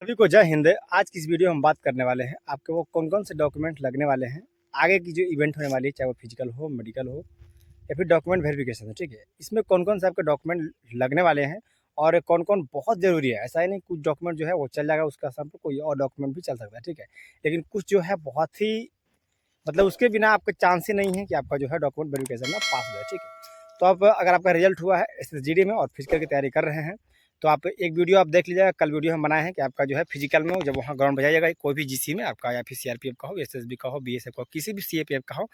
सभी को जय हिंद। आज की इस वीडियो में हम बात करने वाले हैं आपके वो कौन कौन से डॉक्यूमेंट लगने वाले हैं आगे की जो इवेंट होने वाली है, चाहे वो फिजिकल हो, मेडिकल हो या फिर डॉक्यूमेंट वेरिफिकेशन हो। ठीक है, इसमें कौन कौन से आपके डॉक्यूमेंट लगने वाले हैं और कौन कौन बहुत ज़रूरी है। ऐसा ही नहीं कुछ डॉक्यूमेंट जो है वो चल जाएगा, उसका सब कोई और डॉक्यूमेंट भी चल सकता है। ठीक है, लेकिन कुछ जो है बहुत ही मतलब उसके बिना आपके चांस ही नहीं है कि आपका जो है डॉक्यूमेंट वेरिफिकेशन में पास हो जाए। ठीक है, तो अब अगर आपका रिजल्ट हुआ है SSGD में और फिजिकल की तैयारी कर रहे हैं तो आप एक वीडियो आप देख लीजिएगा। कल वीडियो हम बनाए हैं कि आपका जो है फिजिकल में जब वहाँ ग्राउंड बजाइएगा कोई भी GC में आपका, या फिर CRPF का हो, SSB का हो, BSF का हो, किसी भी CAPF का हो,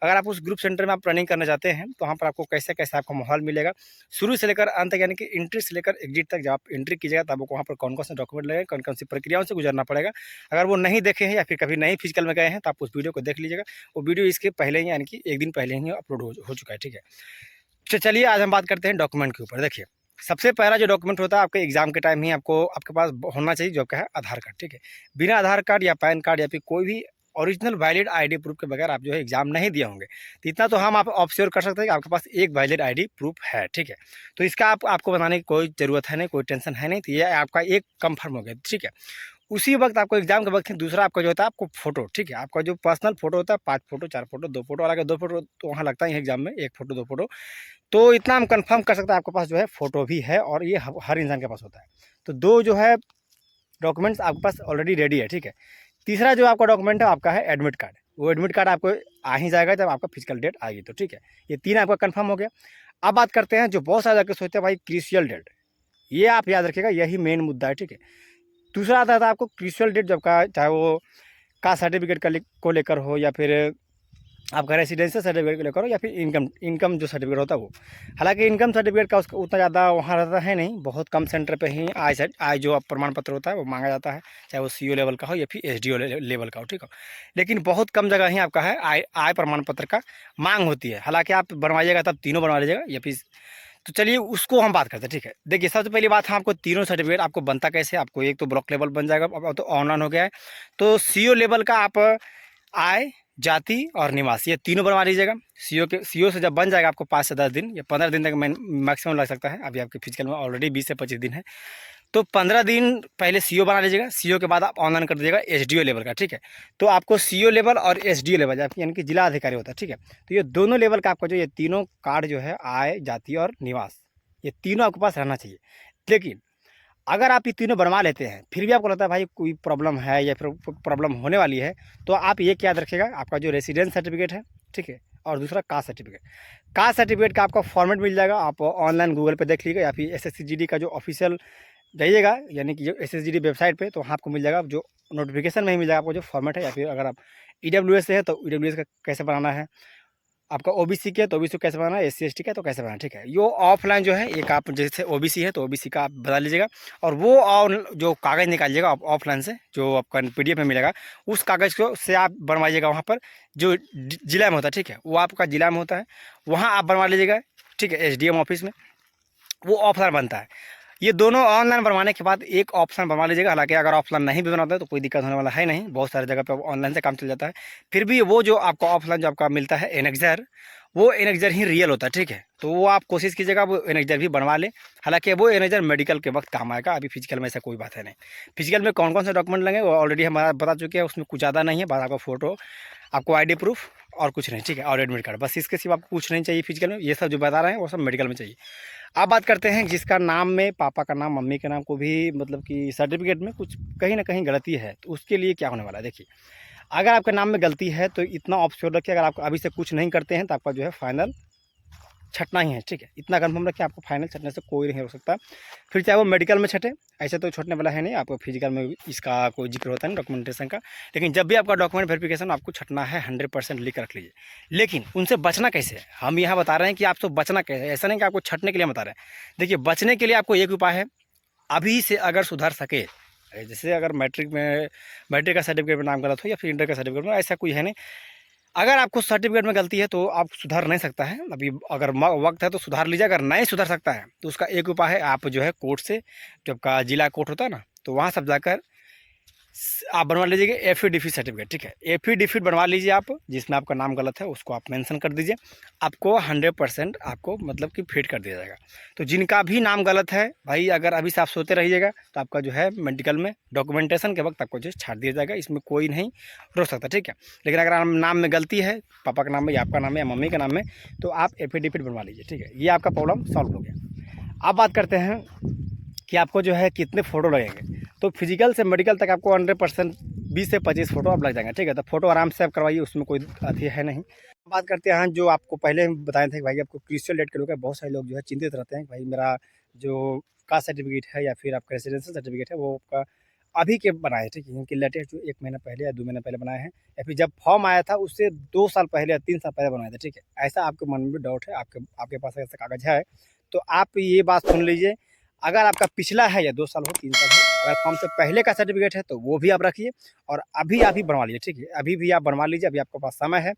अगर आप उस ग्रुप सेंटर में आप रनिंग करना चाहते हैं तो वहाँ पर आपको कैसे कैसे आपको माहौल मिलेगा शुरू से लेकर अंत तक, यानी कि एंट्री से लेकर एग्जिट तक। जब आप एंट्री कीजिएगा तब आपको वहाँ पर कौन कौन से डॉक्यूमेंट लगेगा, कौन कौन सी प्रक्रियाओं से गुजरना पड़ेगा। अगर वो नहीं देखे हैं या फिर कभी नहीं फिजिकल में गए हैं तो आप उस वीडियो को देख लीजिएगा। वो वीडियो इसके पहले ही यानी कि एक दिन पहले ही अपलोड हो चुका है। ठीक है, तो चलिए आज हम बात करते हैं डॉक्यूमेंट के ऊपर। देखिए, सबसे पहला जो डॉक्यूमेंट होता है आपके एग्जाम के टाइम ही आपको आपके पास होना चाहिए, जो आपका है आधार कार्ड। ठीक है, बिना आधार कार्ड या पैन कार्ड या फिर कोई भी ओरिजिनल वैलिड आईडी प्रूफ के बगैर आप जो है एग्जाम नहीं दिए होंगे। तो इतना तो हम आप ऑब्जर्व कर सकते हैं कि आपके पास एक वैलिड आईडी प्रूफ है। ठीक है, तो इसका आपको बनाने की कोई ज़रूरत है नहीं, कोई टेंशन है नहीं। तो ये आपका एक कंफर्म हो गया। ठीक है, उसी वक्त आपको एग्जाम के वक्त दूसरा आपका जो होता है आपको फोटो, ठीक है, आपका जो पर्सनल फोटो होता है 5 फोटो 4 फोटो 2 फोटो, हालांकि 2 फोटो तो वहाँ लगता ही है एग्जाम में, 1 फोटो 2 फोटो। तो इतना हम कंफर्म कर सकते हैं आपके पास जो है फोटो भी है, और ये हर इंसान के पास होता है। तो दो जो है डॉक्यूमेंट्स आपके पास ऑलरेडी रेडी है। ठीक है, तीसरा जो आपका डॉक्यूमेंट है आपका है एडमिट कार्ड। वो एडमिट कार्ड आपको आ ही जाएगा जब आपका फिजिकल डेट आएगी। तो ठीक है, ये 3 आपका कंफर्म हो गया। अब बात करते हैं जो बहुत सारे लड़के सोचते हैं भाई क्रूशियल डेट, ये आप याद रखिएगा, यही मेन मुद्दा है। ठीक है, दूसरा आता था आपको क्रूशियल डेट जब का, चाहे वो कास्ट सर्टिफिकेट को लेकर हो या फिर आपका रेसिडेंशियल सर्टिफिकेट को लेकर हो या फिर इनकम जो सर्टिफिकेट होता है वो। हालांकि इनकम सर्टिफिकेट का उसका उतना ज़्यादा वहाँ रहता है नहीं, बहुत कम सेंटर पे ही आय जो प्रमाण पत्र होता है वो मांगा जाता है, चाहे वो CO लेवल का हो या फिर SDO लेवल का हो। ठीक हो, लेकिन बहुत कम जगह ही आपका है आय प्रमाण पत्र का मांग होती है। हालांकि आप बनवाइएगा तब तीनों बनवा लीजिएगा या फिर, तो चलिए उसको हम बात करते हैं। ठीक है, देखिए सबसे पहली बात है आपको तीनों सर्टिफिकेट आपको बनता कैसे। आपको एक तो ब्लॉक लेवल बन जाएगा, अब तो ऑनलाइन हो गया है। तो CO लेवल का आप आय, जाति और निवास, ये तीनों बनवा लीजिएगा। CO से जब बन जाएगा आपको 5 से 10 दिन या 15 दिन तक मैक्सिमम लग सकता है। अभी आपके फिजिकल में ऑलरेडी 20 से 25 दिन है, तो 15 दिन पहले CO बना लीजिएगा। CO के बाद आप ऑनलाइन कर दीजिएगा SDO लेवल का। ठीक है, तो आपको CO लेवल और SDO लेवल यानी कि जिला अधिकारी होता है। ठीक है, तो ये दोनों लेवल का आपका जो ये तीनों कार्ड जो है आय, जाति और निवास, ये तीनों आपके पास रहना चाहिए। लेकिन अगर आप ये तीनों बनवा लेते हैं फिर भी आपको लगता है भाई कोई प्रॉब्लम है या फिर प्रॉब्लम होने वाली है, तो आप ये याद रखिएगा, आपका जो रेसिडेंस सर्टिफिकेट है, ठीक है, और दूसरा कास्ट सर्टिफिकेट। कास्ट सर्टिफिकेट का आपका फॉर्मेट मिल जाएगा, आप ऑनलाइन गूगल पे देख लीजिएगा या फिर SSGD का जो ऑफिशियल जाइएगा, यानी कि जो SSGD वेबसाइट पे, तो वहाँ आपको मिल जाएगा, जो नोटिफिकेशन में ही मिल जाएगा आपको जो फॉर्मेट है। या फिर अगर आप EWS से है तो EWS का कैसे बनाना है, आपका OBC के तो OBC कैसे बनाना है, SC ST का तो कैसे बनाना है। ठीक है, यो ऑफलाइन जो है, एक आप जैसे OBC है तो OBC का आप बता लीजिएगा, और वो जो कागज़ निकालिएगा आप ऑफलाइन से, जो आपका PDF में मिलेगा, उस कागज़ को से आप बनवाइएगा वहाँ पर जो जिला में होता है। ठीक है, वो आपका जिला में होता है, वहाँ आप बनवा लीजिएगा। ठीक है, SDM ऑफिस में वो ऑफलाइन बनता है। ये दोनों ऑनलाइन बनवाने के बाद एक ऑप्शन बनवा लीजिएगा। हालांकि अगर ऑफलाइन नहीं भी बनाते तो कोई दिक्कत होने वाला है नहीं, बहुत सारी जगह पे ऑनलाइन से काम चल जाता है। फिर भी वो जो आपको ऑफलाइन जो आपका मिलता है एनेक्जर, वो एनेक्जर ही रियल होता है। ठीक है, तो वो आप कोशिश कीजिएगा वो एनेक्जर भी बनवा लें। हालांकि वो एनेक्जर मेडिकल के वक्त काम आएगा, अभी फिजिकल में ऐसा कोई बात है नहीं। फिजिकल में कौन कौन से डॉक्यूमेंट लगेंगे वो ऑलरेडी हमारा बता चुके हैं, उसमें कुछ ज़्यादा नहीं है, बस आपका फोटो, आपको ID प्रूफ और कुछ नहीं। ठीक है, और एडमिट कार्ड, बस इसके सिवा आपको कुछ नहीं चाहिए फिजिकल में। ये सब जो बता रहे हैं वो सब मेडिकल में चाहिए। अब बात करते हैं जिसका नाम में पापा का नाम, मम्मी के नाम को भी मतलब कि सर्टिफिकेट में कुछ कहीं ना कहीं गलती है, तो उसके लिए क्या होने वाला है। देखिए, अगर आपके नाम में गलती है तो इतना ऑप्शन रखिए, अगर आप अभी से कुछ नहीं करते हैं तो आपका जो है फाइनल छटना ही है। ठीक है, इतना कन्फर्म रखिए, आपको फाइनल छटने से कोई नहीं रोक सकता। फिर चाहे वो मेडिकल में छटे, ऐसे तो छटने वाला है नहीं, आपको फिजिकल में इसका कोई जिक्र होता है नहीं डॉक्यूमेंटेशन का। लेकिन जब भी आपका डॉक्यूमेंट वेरिफिकेशन आपको छटना है 100% लिख रख लीजिए। लेकिन उनसे बचना कैसे है, हम यहाँ बता रहे हैं कि आपसे बचना कैसे है, ऐसा नहीं कि आपको छटने के लिए बता रहे हैं। देखिए, बचने के लिए आपको एक उपाय है, अभी से अगर सुधर सके, जैसे अगर मैट्रिक का सर्टिफिकेट में नाम गलत हो या फिर इंटर का सर्टिफिकेट में, ऐसा कोई है नहीं। अगर आपको सर्टिफिकेट में गलती है तो आप सुधार नहीं सकता है, अभी अगर वक्त है तो सुधार लीजिए। अगर नहीं सुधार सकता है तो उसका एक उपाय है, आप जो है कोर्ट से, जो आपका जिला कोर्ट होता है ना, तो वहाँ सब जाकर आप बनवा लीजिएगा एफिडेविट सर्टिफिकेट, ठीक है। एफिडेविट बनवा लीजिए आप, जिसमें आपका नाम गलत है उसको आप मेंशन कर दीजिए, आपको 100% आपको मतलब कि फिट कर दिया जाएगा। तो जिनका भी नाम गलत है भाई, अगर अभी से आप सोते रहिएगा तो आपका जो है मेडिकल में डॉक्यूमेंटेशन के वक्त आपको जो छाड़ दिया जाएगा, इसमें कोई नहीं रोक सकता, ठीक है। लेकिन अगर नाम में गलती है, पापा का नाम है या आपका नाम है या मम्मी का नाम है, तो आप एफिडेविट बनवा लीजिए, ठीक है। ये आपका प्रॉब्लम सॉल्व हो गया। अब बात करते हैं कि आपको जो है कितने फ़ोटो लगेंगे। तो फिजिकल से मेडिकल तक आपको 100% 20 से 25 फ़ोटो आप लग जाएंगे, ठीक है। तो फ़ोटो आराम से आप करवाइए, उसमें कोई अथी है नहीं। बात करते हैं जो आपको पहले हम बताए थे कि भाई आपको क्रिस्टल डेट के लोग बहुत सारे लोग जो है चिंतित रहते हैं कि भाई मेरा जो कास्ट सर्टिफिकेट है या फिर आपका रेसिडेंशियल सर्टिफिकेट है वो आपका अभी के बनाए, ठीक है। क्योंकि लेटेस्ट जो 1 महीना पहले या 2 महीना पहले बनाए हैं, या फिर जब फॉर्म आया था उससे 2 साल पहले या 3 साल पहले बनाए थे, ठीक है। ऐसा आपके मन में भी डाउट है, आपके पास ऐसा कागज़ है, तो आप ये बात सुन लीजिए। अगर आपका पिछला है या 2 साल हो 3 साल हो, अगर फॉर्म से पहले का सर्टिफिकेट है तो वो भी आप रखिए, और अभी आप ही बनवा लीजिए, ठीक है। अभी भी आप बनवा लीजिए, अभी आपके पास समय है।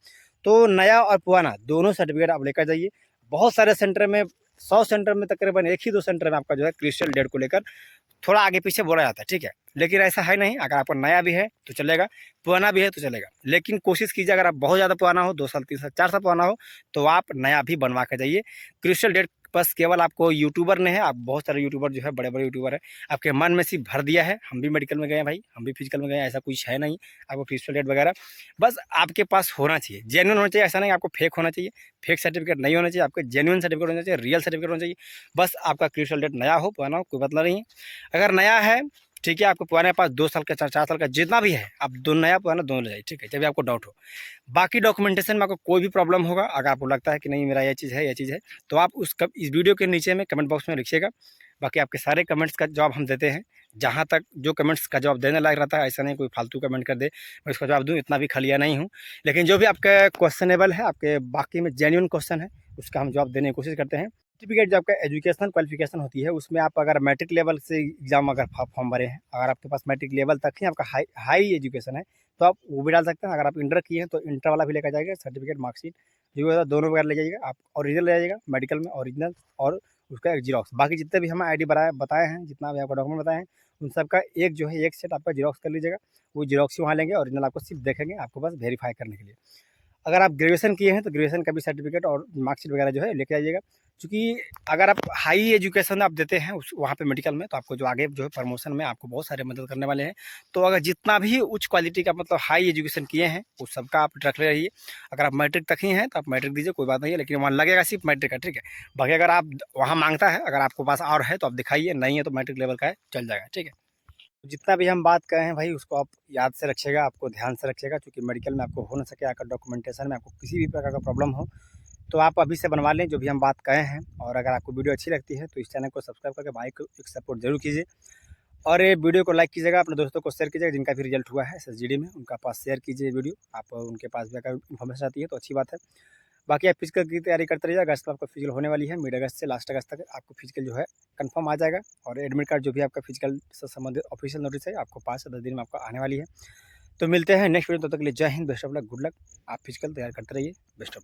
तो नया और पुराना दोनों सर्टिफिकेट आप लेकर जाइए। बहुत सारे सेंटर में, 100 सेंटर में तकरीबन 1 ही 2 सेंटर में आपका जो है क्रिस्टल डेट को लेकर थोड़ा आगे पीछे बोला जाता है, ठीक है। लेकिन ऐसा है नहीं, अगर आपका नया भी है तो चलेगा, पुराना भी है तो चलेगा। लेकिन कोशिश कीजिए, अगर आप बहुत ज़्यादा पुराना हो, 2 साल 3 साल 4 साल पुराना हो, तो आप नया भी बनवा के जाइए। क्रिस्टल डेट बस केवल आपको यूट्यूबर ने है, आप बहुत सारे यूट्यूबर जो है बड़े-बड़े यूट्यूबर हैं, आपके मन में सिर्फ भर दिया है। हम भी मेडिकल में गए हैं भाई, हम भी फिजिकल में गए हैं, ऐसा कुछ है नहीं आपको क्रिस्टल डेट वगैरह। बस आपके पास होना चाहिए, जेन्युइन होना चाहिए, ऐसा नहीं आपको फेक होना चाहिए। फेक सर्टिफिकेट नहीं होना चाहिए, आपके जेन्युइन सर्टिफिकेट होना चाहिए, रियल सर्टिफिकेट होना चाहिए। बस आपका क्रिस्टल डेट नया हो, पुराना हो, कोई मतलब नहीं है। अगर नया है, ठीक है, आपको पुराने पास 2 साल का 4 साल का जितना भी है, आप नया पुराना दोनों ले जाइए, ठीक है, जब भी आपको डाउट हो। बाकी डॉक्यूमेंटेशन में आपको कोई भी प्रॉब्लम होगा, अगर आपको लगता है कि नहीं मेरा ये चीज़ है, ये चीज़ है, तो आप इस वीडियो के नीचे में कमेंट बॉक्स में लिखिएगा। बाकी आपके सारे कमेंट्स का जवाब हम देते हैं। जहाँ तक जो कमेंट्स का जवाब देने लायक रहता है, ऐसा नहीं कोई फालतू कमेंट कर दे मैं उसका जवाब दूँ, इतना भी खलिया नहीं हूँ। लेकिन जो भी आपका क्वेश्चनेबल है, आपके बाकी में जेन्युइन क्वेश्चन है, उसका हम जवाब देने की कोशिश करते हैं। सर्टिफिकेट जो आपका एजुकेशनल क्वालिफिकेशन होती है, उसमें आप अगर मैट्रिक लेवल से एग्जाम अगर फॉर्म भरे हैं, अगर आपके पास मैट्रिक लेवल तक ही आपका हाई एजुकेशन है, तो आप वो भी डाल सकते हैं। अगर आप इंटर किए हैं तो इंटर वाला भी लेकर जाइएगा, सर्टिफिकेट मार्कशीट जो है दोनों वगैरह ले जाइएगा। आप ओरिजिनल ले जाइएगा, मेडिकल में ओरिजिनल और उसका एक जीरोक्स। बाकी जितने भी हमें आईडी बताए हैं, जितना भी आपका डॉक्यूमेंट बताए हैं, उन सबका एक जो है एक सेट आपका जीरोक्स कर लीजिएगा। वो जीरोक्स ही वहाँ लेंगे, ओरिजिनल आपको सिर्फ देखेंगे, आपको बस वेरीफाई करने के लिए। अगर आप ग्रेजुएशन किए हैं तो ग्रेजुएशन का भी सर्टिफिकेट और मार्कशीट वगैरह जो है लेके आइएगा। क्योंकि अगर आप हाई एजुकेशन आप देते हैं उस वहाँ पे मेडिकल में, तो आपको जो आगे जो है प्रमोशन में आपको बहुत सारे मदद करने वाले हैं। तो अगर जितना भी उच्च क्वालिटी का मतलब हाई एजुकेशन किए हैं उस सबका आप रख ले रहिए। अगर आप मैट्रिक तक ही हैं तो आप मैट्रिक दीजिए, कोई बात नहीं है, लेकिन वहाँ लगेगा सिर्फ मैट्रिक का, ठीक है। बाकी अगर आप वहाँ मांगता है, अगर आपके पास और है तो आप दिखाइए, नहीं है तो मैट्रिक लेवल का है, चल जाएगा, ठीक है। जितना भी हम बात करें हैं भाई, उसको आप याद से रखिएगा, आपको ध्यान से रखिएगा, क्योंकि मेडिकल में आपको हो ना सके, अगर डॉक्यूमेंटेशन में आपको किसी भी प्रकार का प्रॉब्लम हो तो आप अभी से बनवा लें जो भी हम बात कहे हैं। और अगर आपको वीडियो अच्छी लगती है तो इस चैनल को सब्सक्राइब करके भाई को एक सपोर्ट जरूर कीजिए, और ये वीडियो को लाइक कीजिएगा, अपने दोस्तों को शेयर कीजिएगा जिनका भी रिजल्ट हुआ है SSGD में, उनका पास शेयर कीजिए वीडियो। आप उनके पास भी अगर इन्फॉर्मेशन आती है तो अच्छी बात है। बाकी आप फिजिकल की तैयारी करते रहिए, अगस्त में आपका फिजिकल होने वाली है, मिड अगस्त से लास्ट अगस्त तक आपको फिजिकल जो है कंफर्म आ जाएगा। और एडमिट कार्ड जो भी आपका फिजिकल से संबंधित ऑफिशियल नोटिस है, आपको 5 से 10 दिन में आपको आने वाली है। तो मिलते हैं नेक्स्ट वीडियो, तब तक के लिए जय Hind, best of luck, good luck. आप फिजिकल तैयार करते रहिए, बेस्ट ऑफ